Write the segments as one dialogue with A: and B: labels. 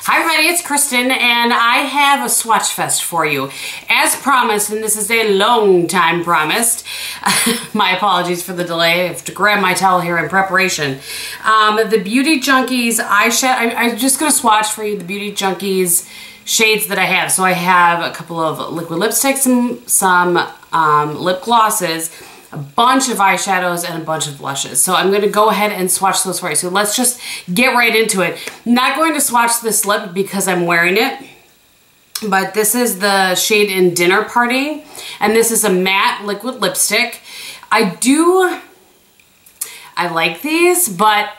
A: Hi everybody, it's Kristin and I have a Swatchfest for you. As promised, and this is a long time promised, my apologies for the delay, I have to grab my towel here in preparation. The Beauty Junkees eyeshadow, I'm just going to swatch for you the Beauty Junkees shades that I have. So I have a couple of liquid lipsticks and some lip glosses, a bunch of eyeshadows, and a bunch of blushes. So I'm going to go ahead and swatch those for you. So let's just get right into it. I'm not going to swatch this lip because I'm wearing it, but this is the shade in Dinner Party, and this is a matte liquid lipstick. I like these, but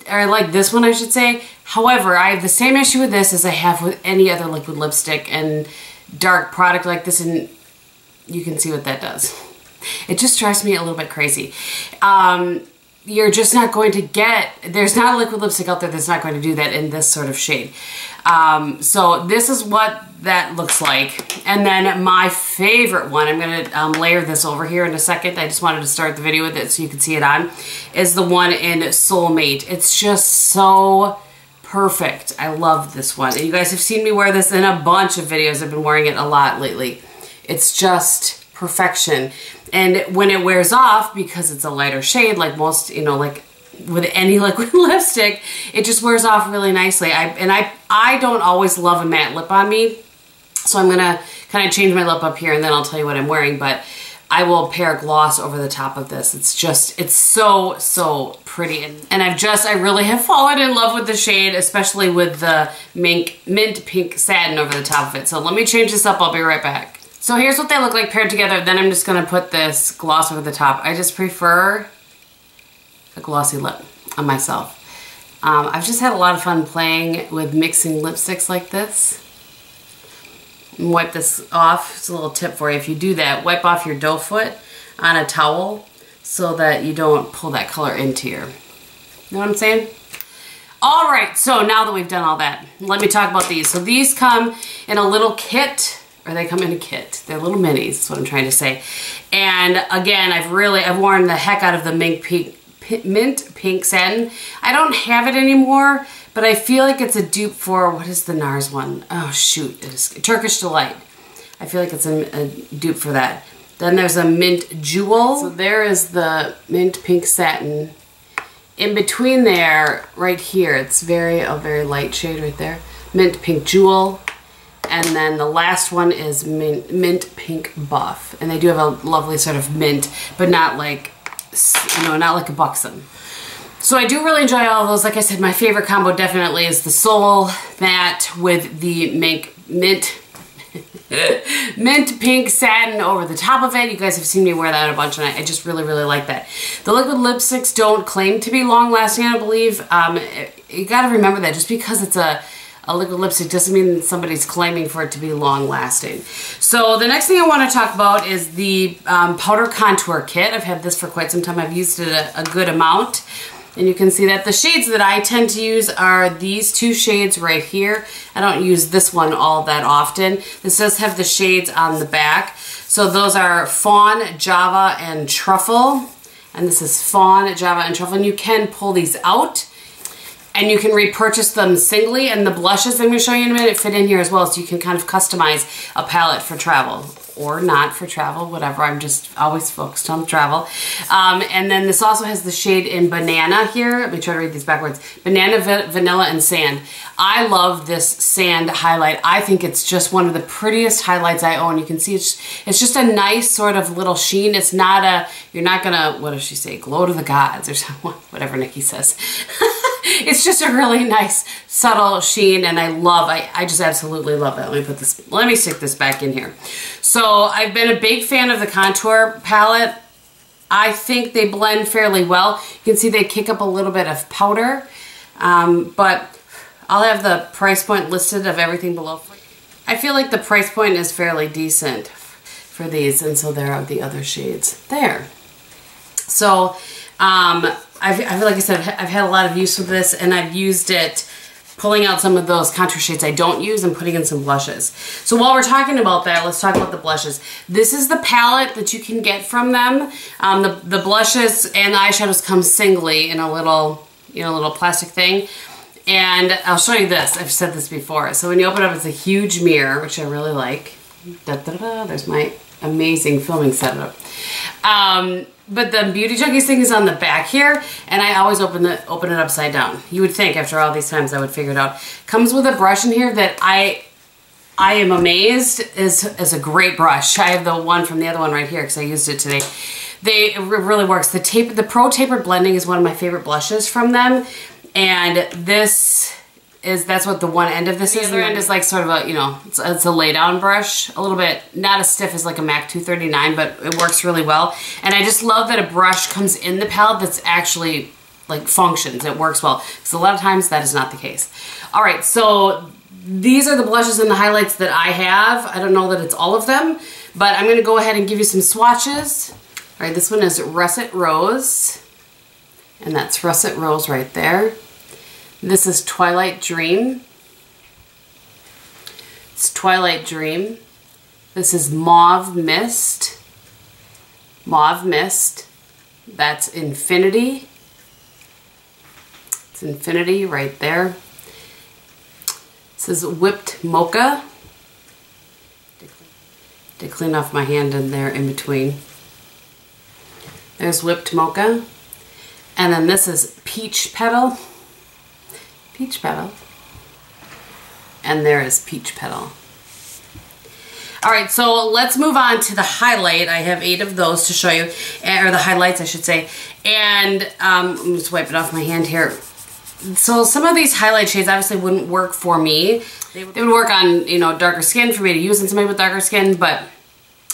A: I like this one, I should say. However, I have the same issue with this as I have with any other liquid lipstick and dark product like this, and you can see what that does. It just drives me a little bit crazy. You're just not going to get, there's not a liquid lipstick out there that's not going to do that in this sort of shade. So this is what that looks like. And then my favorite one, I'm going to layer this over here in a second. I just wanted to start the video with it so you can see it on, is the one in Soulmate. It's just so perfect. I love this one. And you guys have seen me wear this in a bunch of videos. I've been wearing it a lot lately. It's just perfection. And when it wears off, because it's a lighter shade, like most, you know, like with any liquid lipstick, it just wears off really nicely. I don't always love a matte lip on me, so I'm gonna kind of change my lip up here and then I'll tell you what I'm wearing, but I will pair gloss over the top of this. It's just, it's so, so pretty. And I really have fallen in love with the shade, especially with the mint pink satin over the top of it. So let me change this up, I'll be right back. So here's what they look like paired together. Then I'm just gonna put this gloss over the top. I just prefer a glossy lip on myself. I've just had a lot of fun playing with mixing lipsticks like this. And wipe this off. It's a little tip for you. If you do that, wipe off your doe foot on a towel so that you don't pull that color into your, you know what I'm saying? All right, so now that we've done all that, let me talk about these. So these come in a little kit. Or they come in a kit. They're little minis, is what I'm trying to say. And again, I've worn the heck out of the mint pink satin. I don't have it anymore, but I feel like it's a dupe for, what is the NARS one? Oh shoot, it is Turkish Delight. I feel like it's a dupe for that. Then there's a mint jewel. So there is the mint pink satin. In between there, right here, it's a very light shade right there. Mint pink jewel. And then the last one is mint pink buff. And they do have a lovely sort of mint, but not like, you know, not like a buxom. So I do really enjoy all of those. Like I said, my favorite combo definitely is the Soul Matte with the mint pink satin over the top of it. You guys have seen me wear that a bunch, and I just really like that. The liquid lipsticks don't claim to be long lasting, I believe. You gotta remember that just because it's a liquid lipstick doesn't mean somebody's claiming for it to be long lasting. So the next thing I want to talk about is the powder contour kit. I've had this for quite some time. I've used it a good amount. And you can see that the shades that I tend to use are these two shades right here. I don't use this one all that often. This does have the shades on the back. So those are Fawn, Java, and Truffle. And this is Fawn, Java, and Truffle. And you can pull these out, and you can repurchase them singly, and the blushes I'm going to show you in a minute fit in here as well, so you can kind of customize a palette for travel, or not for travel, whatever. I'm just always focused on travel. And then this also has the shade in Banana here. Let me try to read these backwards. Banana, Vanilla, and Sand. I love this sand highlight. I think it's just one of the prettiest highlights I own. You can see it's just a nice sort of little sheen. It's not a, you're not gonna, what does she say, glow to the gods or something, whatever Nikki says. It's just a really nice subtle sheen, and I just absolutely love it. Let me stick this back in here. So I've been a big fan of the contour palette. I think they blend fairly well. You can see they kick up a little bit of powder, but I'll have the price point listed of everything below. I feel like the price point is fairly decent for these, and so there are the other shades there. So I feel like I said, I've had a lot of use with this, and I've used it pulling out some of those contour shades I don't use and putting in some blushes. So while we're talking about that, let's talk about the blushes. This is the palette that you can get from them. The blushes and the eyeshadows come singly in a little, you know, little plastic thing. And I'll show you this. I've said this before. So when you open it up, it's a huge mirror, which I really like. Da, da, da, there's my amazing filming setup. But the Beauty Junkees thing is on the back here, and I always open it upside down. You would think after all these times I would figure it out. Comes with a brush in here that I am amazed is a great brush. I have the one from the other one right here because I used it today. It really works. The Pro Tapered Blending is one of my favorite blushes from them, and that's what the one end of this is. The other end is like sort of a, you know, it's a lay down brush, a little bit, not as stiff as like a MAC 239, but it works really well. And I just love that a brush comes in the palette that's actually like functions, it works well. Because a lot of times that is not the case. All right, so these are the blushes and the highlights that I have. I don't know that it's all of them, but I'm gonna go ahead and give you some swatches. All right, this one is Russet Rose, and that's Russet Rose right there. This is Twilight Dream. It's Twilight Dream. This is Mauve Mist. Mauve Mist. That's Infinity. It's Infinity right there. This is Whipped Mocha. To clean off my hand in there in between. There's Whipped Mocha. And then this is Peach Petal. Peach Petal. And there is Peach Petal. All right, so let's move on to the highlight. I have 8 of those to show you, or the highlights I should say. And let me just wipe it off my hand here. So some of these highlight shades obviously wouldn't work for me. They would work on, you know, darker skin for me to use on somebody with darker skin, but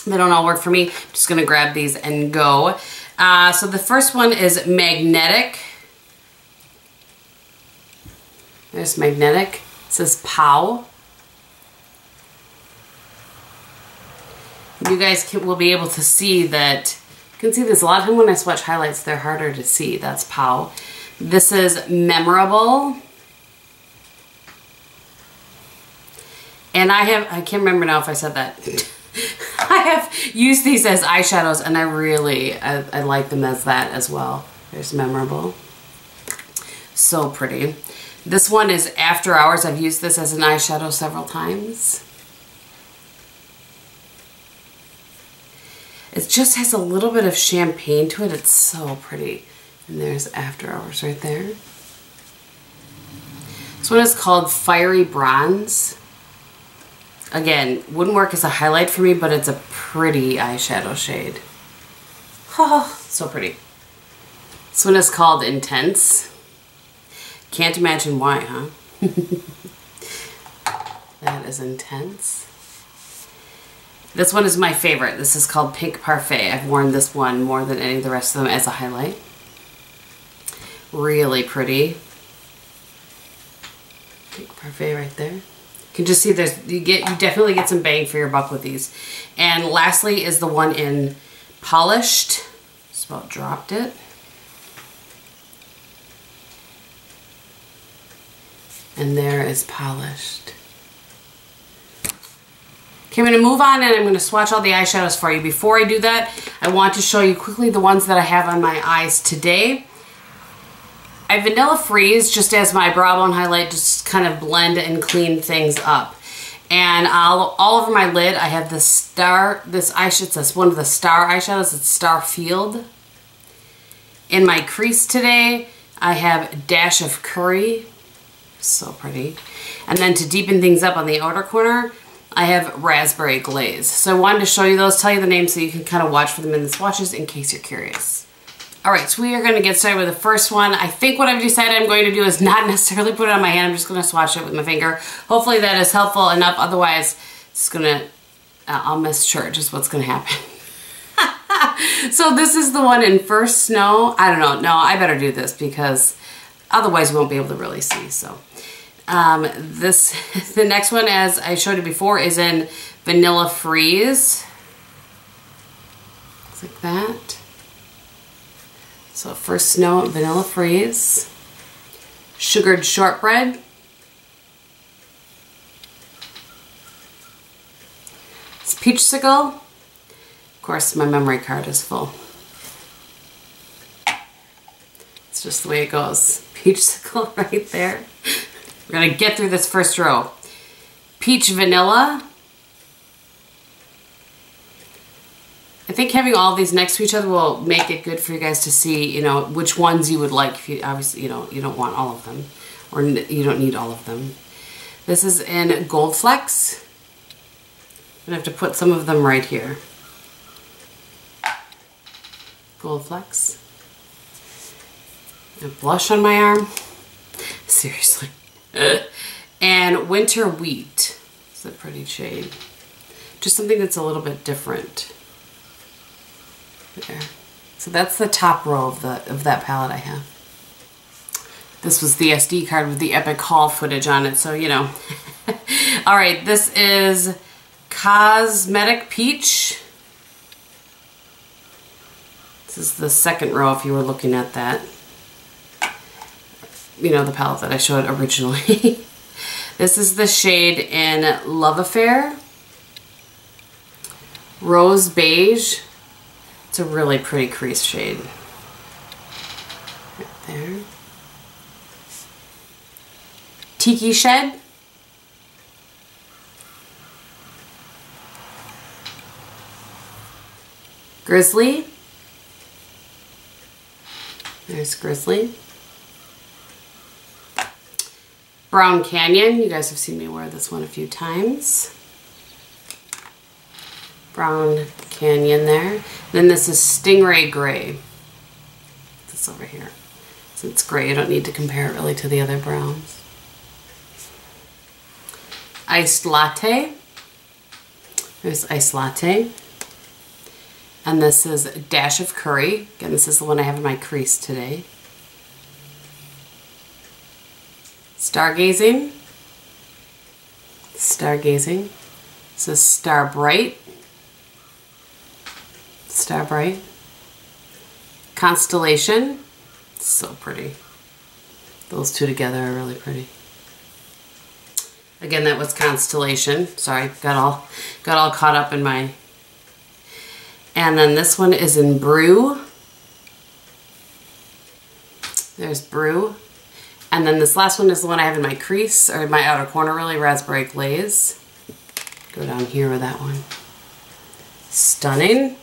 A: they don't all work for me. I'm just gonna grab these and go. So the first one is Magnetic. There's Magnetic. It says Pow. You guys will be able to see that. You can see this a lot of time when I swatch highlights, they're harder to see. That's Pow. This is Memorable. And I can't remember now if I said that. I have used these as eyeshadows, and I like them as that as well. There's Memorable. So pretty. This one is After Hours. I've used this as an eyeshadow several times. It just has a little bit of champagne to it. It's so pretty. And there's After Hours right there. This one is called Fiery Bronze. Again, wouldn't work as a highlight for me, but it's a pretty eyeshadow shade. Oh, so pretty. This one is called Intense. Can't imagine why, huh? That is Intense. This one is my favorite. This is called Pink Parfait. I've worn this one more than any of the rest of them as a highlight. Really pretty. Pink Parfait right there. You can just see you definitely get some bang for your buck with these. And lastly is the one in Polished. Just about dropped it. And there is Polished. Okay, I'm going to move on and I'm going to swatch all the eyeshadows for you. Before I do that, I want to show you quickly the ones that I have on my eyes today. I Vanilla Freeze just as my brow bone highlight, just kind of blend and clean things up. And all over my lid, I have this eyeshadow, it's one of the Star eyeshadows, it's Star Field. In my crease today, I have Dash of Curry. So pretty. And then to deepen things up on the outer corner, I have Rasbperry Glaze. So I wanted to show you those, tell you the names so you can kind of watch for them in the swatches in case you're curious. Alright, so we are going to get started with the first one. I think what I've decided I'm going to do is not necessarily put it on my hand. I'm just going to swatch it with my finger. Hopefully that is helpful enough. Otherwise, it's going to, I'll miss church is what's going to happen. So this is the one in First Snow. I don't know. No, I better do this because otherwise we won't be able to really see. So the next one, as I showed you before, is in Vanilla Freeze. It's like that. So First Snow, Vanilla Freeze. Sugared Shortbread. It's Peachsicle. Of course, my memory card is full. It's just the way it goes. Peachsicle right there. We're gonna get through this first row. Peach Vanilla. I think having all of these next to each other will make it good for you guys to see, you know, which ones you would like. If you obviously, you know, you don't want all of them, or you don't need all of them. This is in Gold Flecks. I'm gonna have to put some of them right here. Gold Flecks. A blush on my arm. Seriously. And Winter Wheat. It's a pretty shade. Just something that's a little bit different. There. So that's the top row of that palette I have. This was the SD card with the epic haul footage on it, so you know. All right, this is Cosmetic Peach. This is the second row if you were looking at that. You know, the palette that I showed originally. This is the shade in Love Affair. Rose Beige. It's a really pretty crease shade. Right there. Tiki Shed. Grizzly. There's Grizzly. Brown Canyon. You guys have seen me wear this one a few times. Brown Canyon there. Then this is Stingray Gray. This over here. So it's gray. You don't need to compare it really to the other browns. Iced Latte. There's Iced Latte. And this is Dash of Curry. Again, this is the one I have in my crease today. Stargazing. Stargazing. This is Star Bright. Star Bright. Constellation. So pretty. Those two together are really pretty. Again, that was Constellation. Sorry, got all caught up in my... And then this one is in Brew. There's Brew. And then this last one is the one I have in my crease, or my outer corner really, Raspberry Glaze. Go down here with that one. Stunning.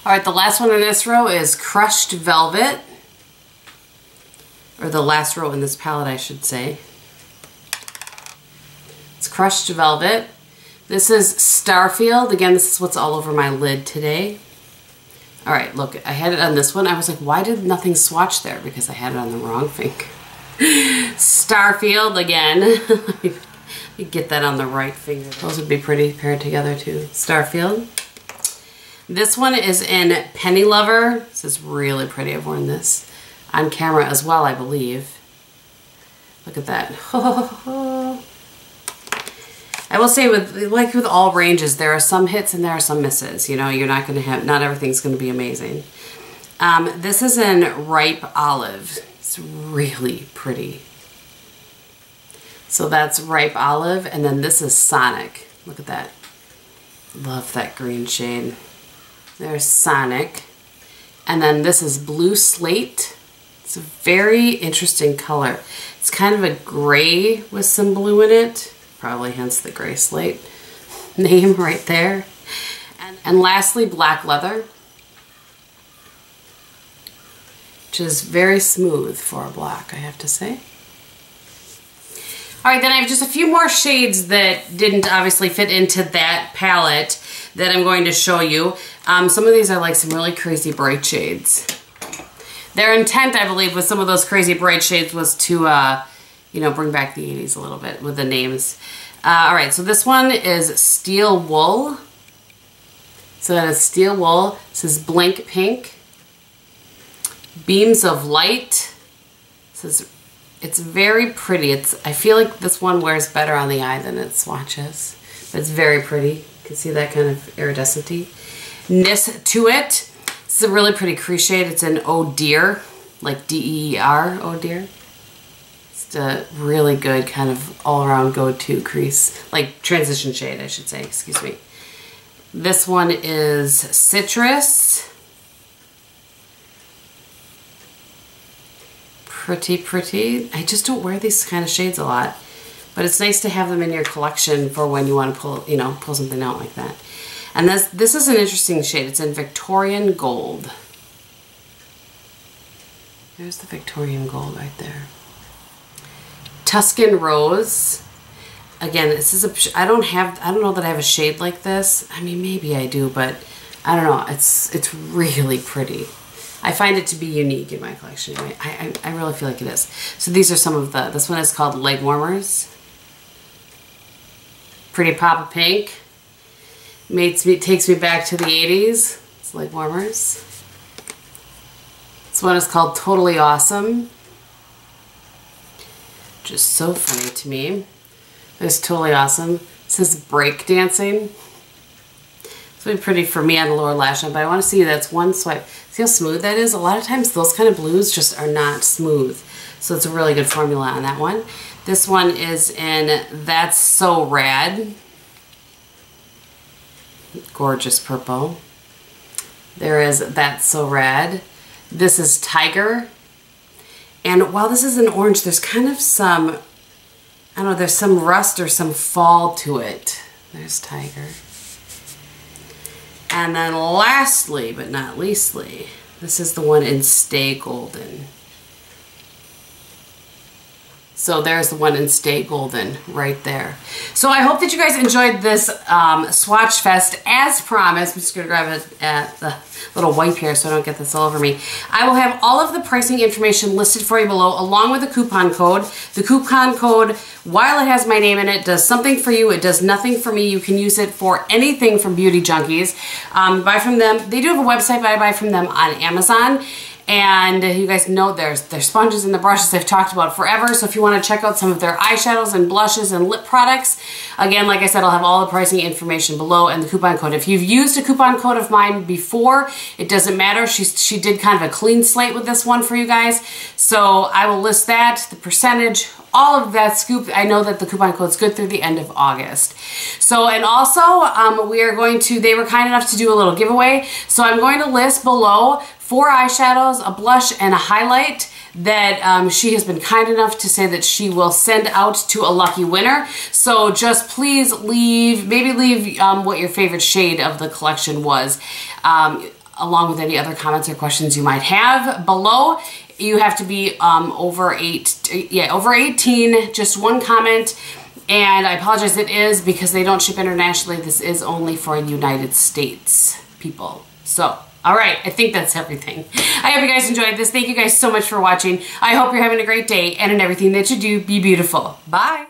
A: All right, the last one in this row is Crushed Velvet. Or the last row in this palette, I should say. It's Crushed Velvet. This is Starfield. Again, this is what's all over my lid today. All right, look, I had it on this one. I was like, why did nothing swatch there? Because I had it on the wrong finger. Starfield again. Let me get that on the right finger. Those would be pretty paired together too. Starfield. This one is in Penny Lover. This is really pretty. I've worn this on camera as well, I believe. Look at that. I will say with all ranges, there are some hits and there are some misses. You know, you're not going to have, not everything's going to be amazing. This is in Ripe Olive. It's really pretty. So that's Ripe Olive, and then this is Sonic. Look at that. Love that green shade. There's Sonic. And then this is Blue Slate. It's a very interesting color. It's kind of a gray with some blue in it. Probably hence the Gray Slate name right there. And lastly, Black Leather, which is very smooth for a black, I have to say. All right, then I have just a few more shades that didn't obviously fit into that palette that I'm going to show you. Some of these are like some really crazy bright shades. Their intent, I believe, with some of those crazy bright shades was to you know, bring back the 80s a little bit with the names. All right, so this one is Steel Wool. So that is Steel Wool. This is Blink Pink. Beams of Light. This is, it's very pretty. I feel like this one wears better on the eye than it swatches. But it's very pretty. You can see that kind of iridescent-y. Nis To It. This is a really pretty crease shade. It's in Oh Dear, like D-E-E-R, Oh Dear. A really good kind of all-around go-to crease, like transition shade, I should say, excuse me. This one is Citrus. Pretty, pretty. I just don't wear these kind of shades a lot, but it's nice to have them in your collection for when you want to pull, you know, pull something out like that. And this is an interesting shade. It's in Victorian Gold. There's the Victorian Gold right there. Tuscan Rose. Again, this is a, I don't know that I have a shade like this. I mean, maybe I do, but I don't know. It's really pretty. I find it to be unique in my collection. I really feel like it is. So these are some of the, this one is called Leg Warmers. Pretty pop of pink. Takes me back to the 80s. It's Leg Warmers. This one is called Totally Awesome. Just so funny to me. It's Totally Awesome. It says break dancing. It's really pretty for me on the lower lash line, but I want to see that's one swipe. See how smooth that is? A lot of times those kind of blues just are not smooth. So it's a really good formula on that one. This one is in That's So Rad. Gorgeous purple. There is That's So Rad. This is Tiger. And while this is an orange, there's kind of some, I don't know, there's some rust or some fall to it. There's Tiger. And then lastly, but not leastly, this is the one in Stay Golden. So there's the one in Stay Golden right there. So I hope that you guys enjoyed this Swatchfest as promised. I'm just going to grab it at the little wipe here so I don't get this all over me. I will have all of the pricing information listed for you below along with the coupon code. The coupon code, while it has my name in it, does something for you. It does nothing for me. You can use it for anything from Beauty Junkees. Buy from them. They do have a website, but I buy from them on Amazon. And you guys know their sponges and the brushes I've talked about forever. So if you want to check out some of their eyeshadows and blushes and lip products, again, like I said, I'll have all the pricing information below and the coupon code. If you've used a coupon code of mine before, it doesn't matter. She did kind of a clean slate with this one for you guys. So I will list that, the percentage, all of that scoop. I know that the coupon code's good through the end of August. So, and also, we are going to, they were kind enough to do a little giveaway. So I'm going to list below 4 eyeshadows, a blush, and a highlight that she has been kind enough to say that she will send out to a lucky winner. So just please leave, maybe leave what your favorite shade of the collection was, along with any other comments or questions you might have below. You have to be over 18, just one comment. And I apologize, it is because they don't ship internationally. This is only for United States people. So, all right, I think that's everything. I hope you guys enjoyed this. Thank you guys so much for watching. I hope you're having a great day, and in everything that you do, be beautiful. Bye.